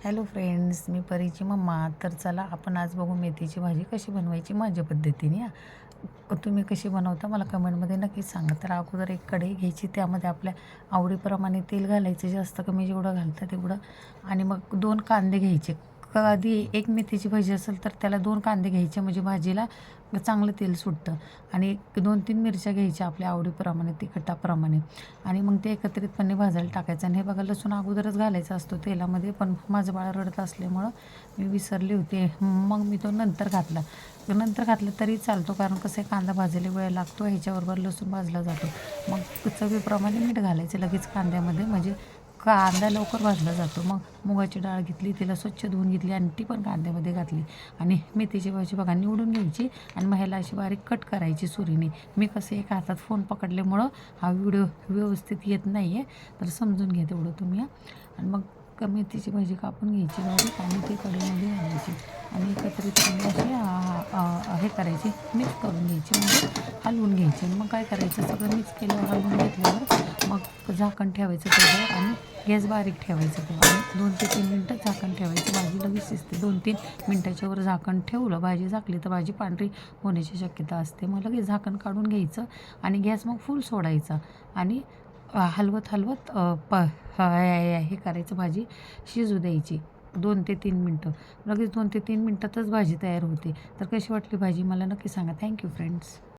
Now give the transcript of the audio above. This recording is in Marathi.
हॅलो फ्रेंड्स, मी परीची मम्मा. तर चला आपण आज बघू मेथीची भाजी कशी बनवायची माझ्या पद्धतीने. तुम्ही कशी बनवता मला कमेंटमध्ये नक्कीच सांगा. तर अगोदर एक कढई घ्यायची, त्यामध्ये आपल्या आवडीप्रमाणे तेल घालायचं, जास्त कमी जेवढं घालतं तेवढं. आणि मग 2 कांदे घ्यायचे. कधी एक मेथीची भाजी असेल तर त्याला 2 कांदे घ्यायचे, म्हणजे भाजीला चांगलं तेल सुटतं. आणि 2-3 मिरच्या घ्यायच्या आपल्या आवडीप्रमाणे, तिखटाप्रमाणे. आणि मग ते एकत्रितपणे भाजायला टाकायचं. आणि हे बघा, लसूण अगोदरच घालायचा असतो तेलामध्ये, पण माझं बाळ रडत असल्यामुळं मी विसरले होते. मग मी तो नंतर घातला. तरी चालतो, कारण कसं आहे, कांदा भाजायला वेळ लागतो, ह्याच्याबरोबर लसूण भाजला जातो. मग चवीप्रमाणे मीठ घालायचं लगेच कांद्यामध्ये, म्हणजे कांदा लवकर भाजला जातो. मग मुगाची डाळ घेतली, तिला स्वच्छ धुवून घेतली आणि ती पण कांद्यामध्ये घातली. आणि मेथीची भाजी बघा निवडून घ्यायची आणि मग ह्याला अशी बारीक कट करायची सुरीने. मी कसं एका हातात फोन पकडल्यामुळं हा व्हिडिओ व्यवस्थित येत नाही आहे, तर समजून घ्या तेवढं तुम्ही. आणि मग मेथीची भाजी कापून घ्यायची बारीक आणि ती कढईमध्ये घालायची आणि एकत्रितपणे अशी हे करायची, मिक्स करून घ्यायची, म्हणजे हलवून घ्यायची. आणि मग काय करायचं, सगळं मिक्स केल्यावर हलवून घेतल्यावर मग झाकण ठेवायचं त्याच्यावर आणि गॅस बारीक ठेवायचं तेव्हा. आणि 2 ते 3 मिनटं झाकण ठेवायचं, भाजी लगेच शिजते. 2-3 मिनटाच्या वर झाकण ठेवलं, भाजी झाकली तर भाजी पांढरी होण्याची शक्यता असते. मग लगेच झाकण काढून घ्यायचं आणि गॅस मग फुल सोडायचा. आणि हलवत हलवत हे करायचं, भाजी शिजू द्यायची 2 ते 3 मिनटं. लगेच 2 ते 3 मिनटातच भाजी तयार होते. तर कशी वाटली भाजी मला नक्की सांगा. Thank you friends.